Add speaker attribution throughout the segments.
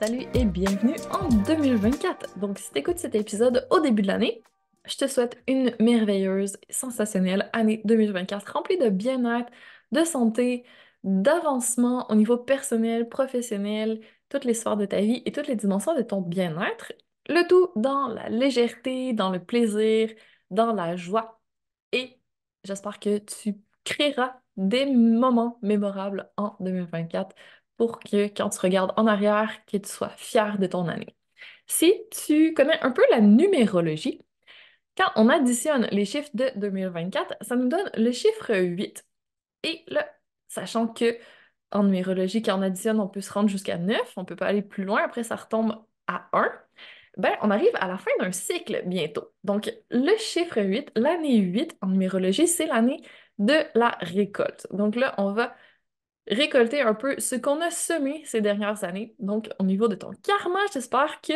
Speaker 1: Salut et bienvenue en 2024. Donc, si tu écoutes cet épisode au début de l'année, je te souhaite une merveilleuse, sensationnelle année 2024 remplie de bien-être, de santé, d'avancement au niveau personnel, professionnel, toutes les sphères de ta vie et toutes les dimensions de ton bien-être. Le tout dans la légèreté, dans le plaisir, dans la joie. Et j'espère que tu créeras des moments mémorables en 2024 pour que quand tu regardes en arrière, que tu sois fier de ton année. Si tu connais un peu la numérologie, quand on additionne les chiffres de 2024, ça nous donne le chiffre 8. Et là, sachant que en numérologie, quand on additionne, on peut se rendre jusqu'à 9, on peut pas aller plus loin, après ça retombe à 1, ben on arrive à la fin d'un cycle bientôt. Donc, le chiffre 8, l'année 8 en numérologie, c'est l'année de la récolte. Donc là, on va récolter un peu ce qu'on a semé ces dernières années. Donc, au niveau de ton karma, j'espère que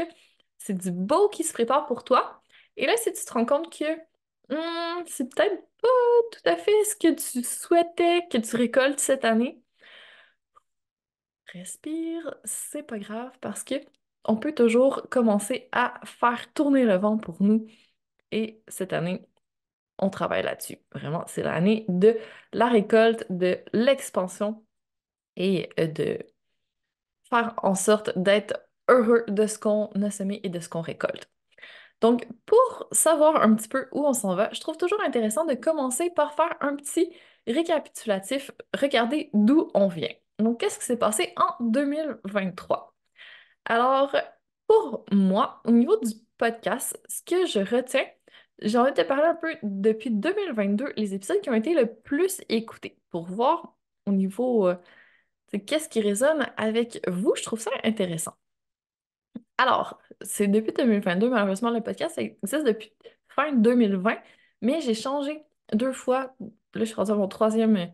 Speaker 1: c'est du beau qui se prépare pour toi. Et là, si tu te rends compte que c'est peut-être pas tout à fait ce que tu souhaitais que tu récoltes cette année, respire, c'est pas grave parce que on peut toujours commencer à faire tourner le vent pour nous. Et cette année, on travaille là-dessus. Vraiment, c'est l'année de la récolte, de l'expansion et de faire en sorte d'être heureux de ce qu'on a semé et de ce qu'on récolte. Donc, pour savoir un petit peu où on s'en va, je trouve toujours intéressant de commencer par faire un petit récapitulatif, regarder d'où on vient. Donc, qu'est-ce qui s'est passé en 2023? Alors, pour moi, au niveau du podcast, ce que je retiens, j'ai envie de te parler un peu depuis 2022, les épisodes qui ont été le plus écoutés, pour voir au niveau qu'est-ce qui résonne avec vous. Je trouve ça intéressant. Alors, c'est depuis 2022, malheureusement, le podcast ça existe depuis fin 2020, mais j'ai changé deux fois. Là, je suis rendue à mon troisième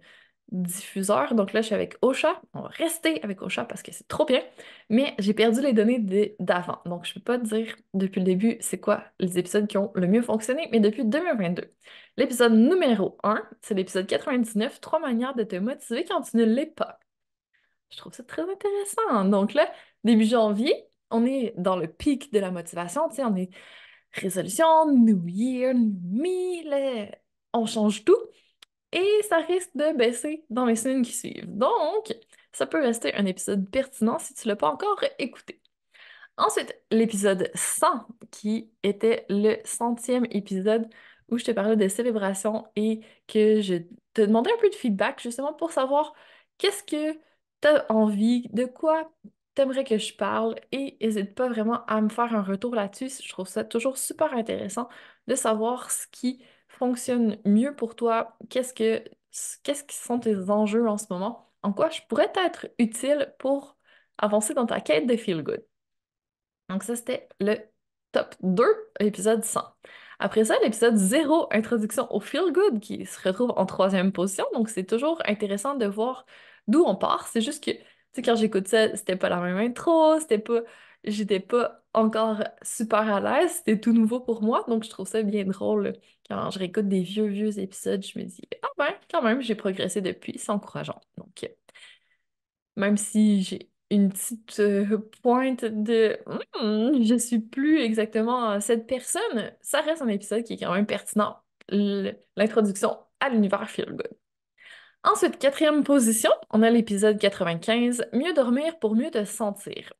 Speaker 1: diffuseur, donc là, je suis avec Ocha. On va rester avec Ocha parce que c'est trop bien, mais j'ai perdu les données d'avant. Donc, je peux pas te dire depuis le début c'est quoi les épisodes qui ont le mieux fonctionné, mais depuis 2022. L'épisode numéro 1, c'est l'épisode 99, Trois manières de te motiver quand tu ne l'es pas. Je trouve ça très intéressant. Donc là, début janvier, on est dans le pic de la motivation, tu sais, on est résolution, New Year, New Me, là, on change tout et ça risque de baisser dans les semaines qui suivent. Donc, ça peut rester un épisode pertinent si tu l'as pas encore écouté. Ensuite, l'épisode 100, qui était le centième épisode où je te parlais de célébration et que je te demandais un peu de feedback justement pour savoir qu'est-ce que tu as envie, de quoi t'aimerais que je parle et n'hésite pas vraiment à me faire un retour là-dessus. Je trouve ça toujours super intéressant de savoir ce qui fonctionne mieux pour toi, qu'est-ce qui sont tes enjeux en ce moment, en quoi je pourrais être utile pour avancer dans ta quête de feel good. Donc ça, c'était le top 2, épisode 100. Après ça, l'épisode 0, introduction au feel good, qui se retrouve en troisième position. Donc c'est toujours intéressant de voir d'où on part. C'est juste que, tu sais, quand j'écoute ça, c'était pas la même intro, j'étais pas encore super à l'aise, c'était tout nouveau pour moi. Donc je trouve ça bien drôle. Quand je réécoute des vieux épisodes, je me dis, ah ben, quand même, j'ai progressé depuis, c'est encourageant. Donc, même si j'ai une petite pointe de je suis plus exactement cette personne, ça reste un épisode qui est quand même pertinent. L'introduction à l'univers Feel Good. Ensuite, quatrième position, on a l'épisode 95, Mieux dormir pour mieux te sentir.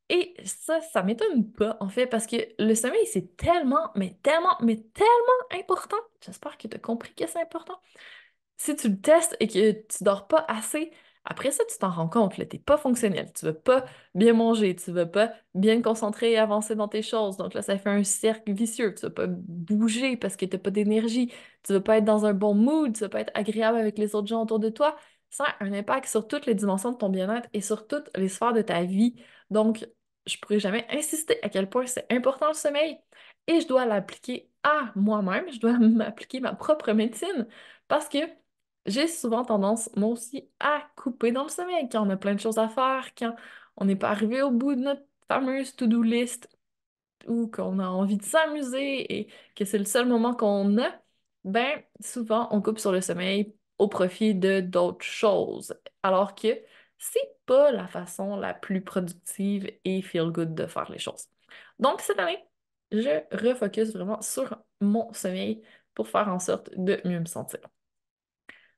Speaker 1: Et ça m'étonne pas, en fait, parce que le sommeil, c'est tellement, mais tellement important. J'espère que tu as compris que c'est important. Si tu le testes et que tu dors pas assez, après ça, tu t'en rends compte, là, t'es pas fonctionnel, tu vas pas bien manger, tu vas pas bien te concentrer et avancer dans tes choses. Donc là, ça fait un cercle vicieux. Tu vas pas bouger parce que t'as pas d'énergie, tu vas pas être dans un bon mood, tu vas pas être agréable avec les autres gens autour de toi. Ça a un impact sur toutes les dimensions de ton bien-être et sur toutes les sphères de ta vie. Donc, je pourrais jamais insister à quel point c'est important le sommeil et je dois l'appliquer à moi-même, je dois m'appliquer ma propre médecine parce que j'ai souvent tendance, moi aussi, à couper dans le sommeil quand on a plein de choses à faire, quand on n'est pas arrivé au bout de notre fameuse to-do list ou qu'on a envie de s'amuser et que c'est le seul moment qu'on a, ben souvent on coupe sur le sommeil au profit de d'autres choses. Alors que c'est pas la façon la plus productive et feel good de faire les choses. Donc, cette année, je refocus vraiment sur mon sommeil pour faire en sorte de mieux me sentir.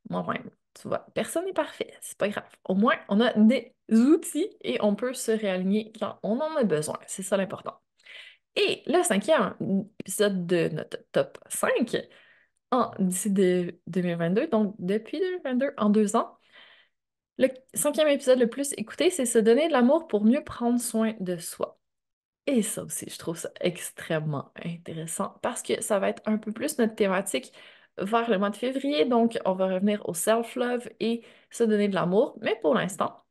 Speaker 1: Moi-même, tu vois, personne n'est parfait, c'est pas grave. Au moins, on a des outils et on peut se réaligner quand on en a besoin. C'est ça l'important. Et le cinquième épisode de notre top 5 d'ici 2022, donc depuis 2022, en 2 ans, le cinquième épisode le plus écouté, c'est se donner de l'amour pour mieux prendre soin de soi. Et ça aussi, je trouve ça extrêmement intéressant parce que ça va être un peu plus notre thématique vers le mois de février. Donc, on va revenir au self-love et se donner de l'amour. Mais pour l'instant,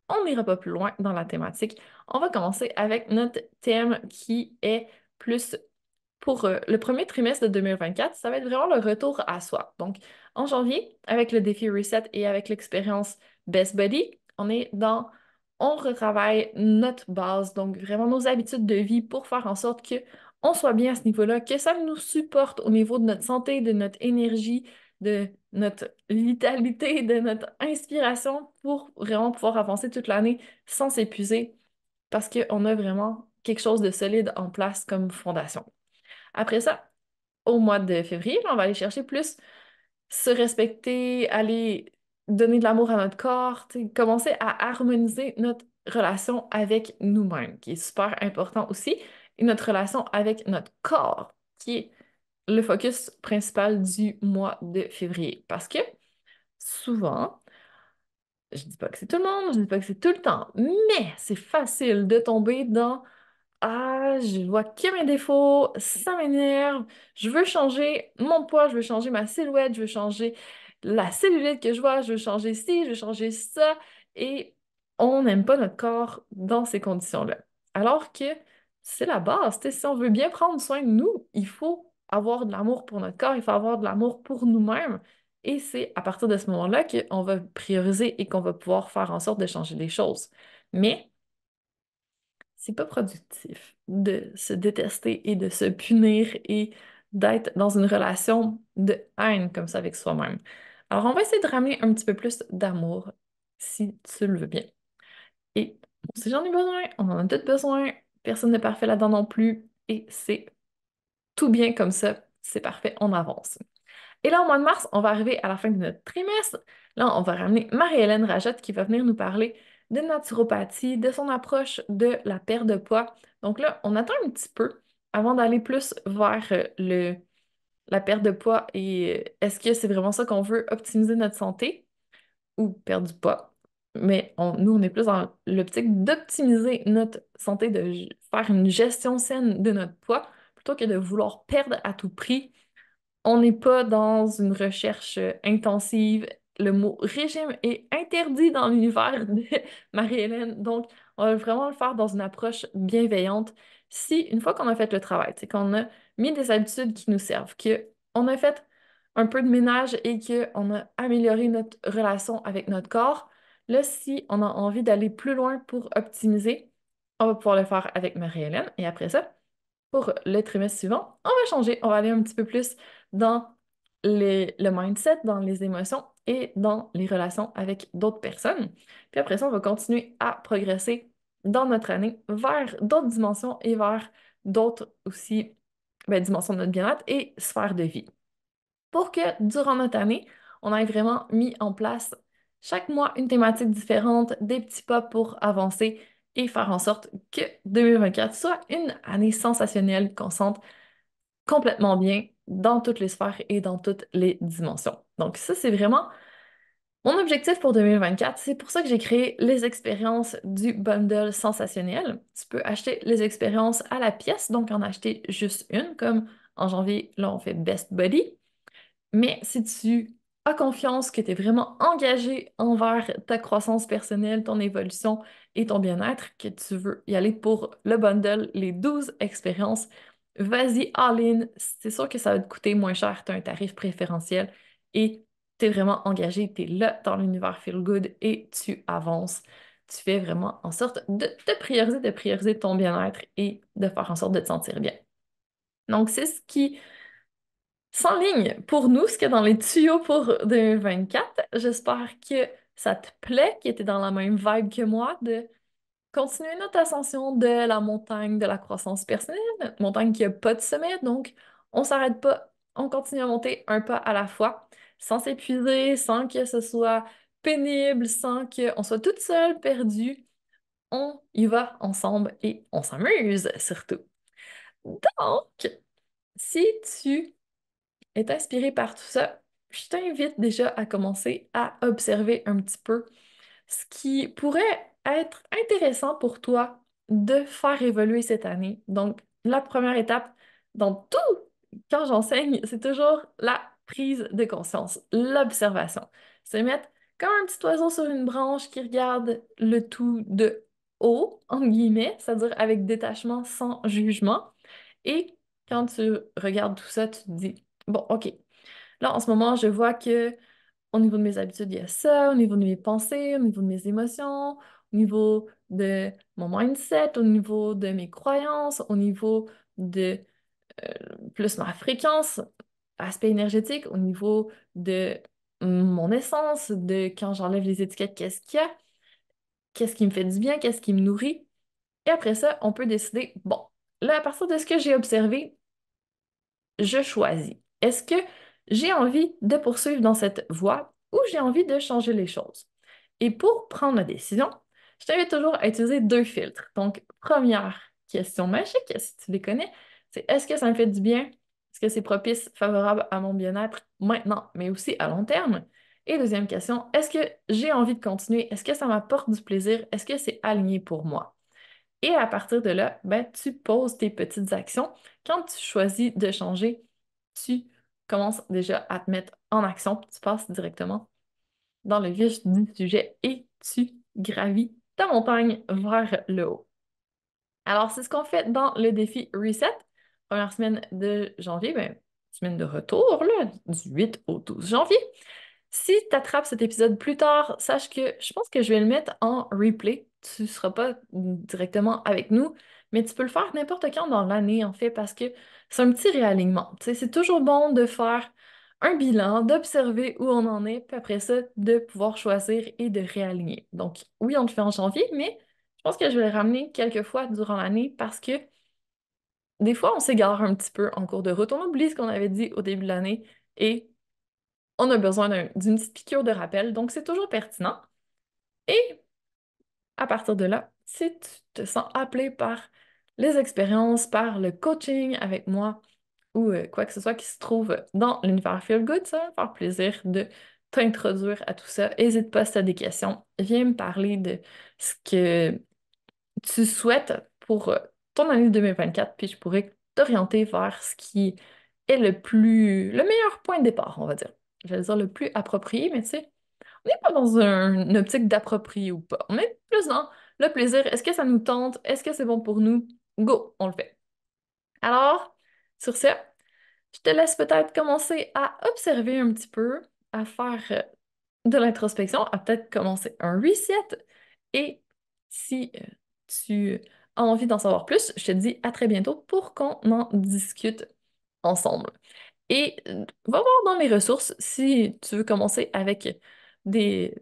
Speaker 1: on n'ira pas plus loin dans la thématique. On va commencer avec notre thème qui est plus pour le premier trimestre de 2024, ça va être vraiment le retour à soi. Donc, en janvier, avec le défi Reset et avec l'expérience Best Buddy, on retravaille notre base, donc vraiment nos habitudes de vie pour faire en sorte que on soit bien à ce niveau-là, que ça nous supporte au niveau de notre santé, de notre énergie, de notre vitalité, de notre inspiration pour vraiment pouvoir avancer toute l'année sans s'épuiser parce qu'on a vraiment quelque chose de solide en place comme fondation. Après ça, au mois de février, on va aller chercher plus se respecter, aller donner de l'amour à notre corps, commencer à harmoniser notre relation avec nous-mêmes, qui est super important aussi, et notre relation avec notre corps, qui est le focus principal du mois de février. Parce que souvent, je dis pas que c'est tout le monde, je dis pas que c'est tout le temps, mais c'est facile de tomber dans ah, je vois que mes défauts, ça m'énerve. Je veux changer mon poids, je veux changer ma silhouette, je veux changer la cellulite que je vois, je veux changer ci, je veux changer ça. Et on n'aime pas notre corps dans ces conditions-là. Alors que c'est la base. Tu sais, si on veut bien prendre soin de nous, il faut avoir de l'amour pour notre corps, il faut avoir de l'amour pour nous-mêmes. Et c'est à partir de ce moment-là qu'on va prioriser et qu'on va pouvoir faire en sorte de changer les choses. Mais c'est pas productif de se détester et de se punir et d'être dans une relation de haine comme ça avec soi-même. Alors, on va essayer de ramener un petit peu plus d'amour, si tu le veux bien. Et si j'en ai besoin, on en a tous besoin, personne n'est parfait là-dedans non plus, et c'est tout bien comme ça, c'est parfait, on avance. Et là, au mois de mars, on va arriver à la fin de notre trimestre. Là, on va ramener Marie-Hélène Rajotte qui va venir nous parler de naturopathie, de son approche de la perte de poids. Donc là, on attend un petit peu avant d'aller plus vers la perte de poids et est-ce que c'est vraiment ça qu'on veut optimiser notre santé ou perdre du poids? Mais nous, on est plus dans l'optique d'optimiser notre santé, de faire une gestion saine de notre poids plutôt que de vouloir perdre à tout prix. On n'est pas dans une recherche intensive. Le mot régime est interdit dans l'univers de Marie-Hélène. Donc, on va vraiment le faire dans une approche bienveillante. Si, une fois qu'on a fait le travail, c'est qu'on a mis des habitudes qui nous servent, qu'on a fait un peu de ménage et qu'on a amélioré notre relation avec notre corps, là, si on a envie d'aller plus loin pour optimiser, on va pouvoir le faire avec Marie-Hélène. Et après ça, pour le trimestre suivant, on va changer. On va aller un petit peu plus dans le mindset, dans les émotions et dans les relations avec d'autres personnes. Puis après ça, on va continuer à progresser dans notre année vers d'autres dimensions et vers d'autres aussi dimensions de notre bien-être et sphères de vie. Pour que durant notre année, on ait vraiment mis en place chaque mois une thématique différente, des petits pas pour avancer et faire en sorte que 2024 soit une année sensationnelle, qu'on sente complètement bien dans toutes les sphères et dans toutes les dimensions. Donc ça, c'est vraiment mon objectif pour 2024. C'est pour ça que j'ai créé les expériences du bundle sensationnel. Tu peux acheter les expériences à la pièce, donc en acheter juste une, comme en janvier, là, on fait Best Buddy. Mais si tu as confiance, que tu es vraiment engagé envers ta croissance personnelle, ton évolution et ton bien-être, que tu veux y aller pour le bundle, les 12 expériences, vas-y all-in. C'est sûr que ça va te coûter moins cher, tu as un tarif préférentiel et tu es vraiment engagé, tu es là dans l'univers Feel Good et tu avances. Tu fais vraiment en sorte de prioriser ton bien-être et de faire en sorte de te sentir bien. Donc, c'est ce qui s'enligne pour nous, ce qu'il y a dans les tuyaux pour 2024. J'espère que Ça te plaît, qui était dans la même vibe que moi, de continuer notre ascension de la montagne de la croissance personnelle, notre montagne qui n'a pas de sommet, donc on s'arrête pas, on continue à monter un pas à la fois, sans s'épuiser, sans que ce soit pénible, sans qu'on soit toute seule, perdue. On y va ensemble et on s'amuse surtout. Donc, si tu es inspiré par tout ça, je t'invite déjà à commencer à observer un petit peu ce qui pourrait être intéressant pour toi de faire évoluer cette année. Donc, la première étape dans tout, quand j'enseigne, c'est toujours la prise de conscience, l'observation. Se mettre comme un petit oiseau sur une branche qui regarde le tout de haut, entre guillemets, c'est-à-dire avec détachement, sans jugement. Et quand tu regardes tout ça, tu te dis, bon, OK, là, en ce moment, je vois que au niveau de mes habitudes, il y a ça, au niveau de mes pensées, au niveau de mes émotions, au niveau de mon mindset, au niveau de mes croyances, au niveau de plus ma fréquence, aspect énergétique, au niveau de mon essence, de quand j'enlève les étiquettes, qu'est-ce qu'il y a, qu'est-ce qui me fait du bien, qu'est-ce qui me nourrit. Et après ça, on peut décider, bon, là, à partir de ce que j'ai observé, je choisis. Est-ce que j'ai envie de poursuivre dans cette voie ou j'ai envie de changer les choses? Et pour prendre la décision, je t'invite toujours à utiliser deux filtres. Donc, première question magique, si tu les connais, c'est est-ce que ça me fait du bien? Est-ce que c'est propice, favorable à mon bien-être maintenant, mais aussi à long terme? Et deuxième question, est-ce que j'ai envie de continuer? Est-ce que ça m'apporte du plaisir? Est-ce que c'est aligné pour moi? Et à partir de là, ben, tu poses tes petites actions. Quand tu choisis de changer, tu commences déjà à te mettre en action. Tu passes directement dans le vif du sujet et tu gravis ta montagne vers le haut. Alors, c'est ce qu'on fait dans le défi Reset. Première semaine de janvier, ben, semaine de retour, là, du 8 au 12 janvier. Si tu attrapes cet épisode plus tard, sache que je pense que je vais le mettre en replay. Tu ne seras pas directement avec nous, mais tu peux le faire n'importe quand dans l'année, en fait, parce que c'est un petit réalignement. Tu sais, c'est toujours bon de faire un bilan, d'observer où on en est, puis après ça, de pouvoir choisir et de réaligner. Donc, oui, on le fait en janvier, mais je pense que je vais le ramener quelques fois durant l'année parce que des fois, on s'égare un petit peu en cours de route. On oublie ce qu'on avait dit au début de l'année et on a besoin d'une petite piqûre de rappel, donc c'est toujours pertinent. Et à partir de là, si tu te sens appelé par les expériences, par le coaching avec moi ou quoi que ce soit qui se trouve dans l'univers Feel Good, ça va me faire plaisir de t'introduire à tout ça. N'hésite pas si tu as des questions. Viens me parler de ce que tu souhaites pour ton année 2024, puis je pourrais t'orienter vers ce qui est le meilleur point de départ, on va dire. Je vais dire le plus approprié, mais tu sais, on n'est pas dans une optique d'approprier ou pas. On est plus dans le plaisir. Est-ce que ça nous tente? Est-ce que c'est bon pour nous? Go, on le fait. Alors, sur ce, je te laisse peut-être commencer à observer un petit peu, à faire de l'introspection, à peut-être commencer un reset. Et si tu as envie d'en savoir plus, je te dis à très bientôt pour qu'on en discute ensemble. Et va voir dans les ressources si tu veux commencer avec des,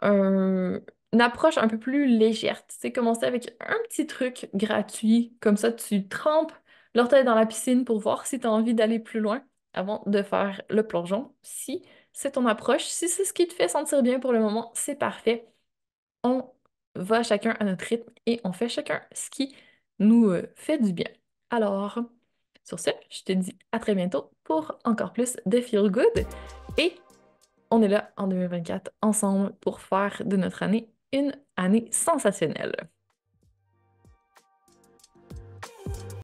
Speaker 1: une approche un peu plus légère. Tu sais, commencer avec un petit truc gratuit, comme ça tu trempes l'orteil dans la piscine pour voir si tu as envie d'aller plus loin avant de faire le plongeon. Si c'est ton approche, si c'est ce qui te fait sentir bien pour le moment, c'est parfait. On va chacun à notre rythme et on fait chacun ce qui nous fait du bien. Alors, sur ce, je te dis à très bientôt pour encore plus de Feel Good et on est là en 2024 ensemble pour faire de notre année une année sensationnelle.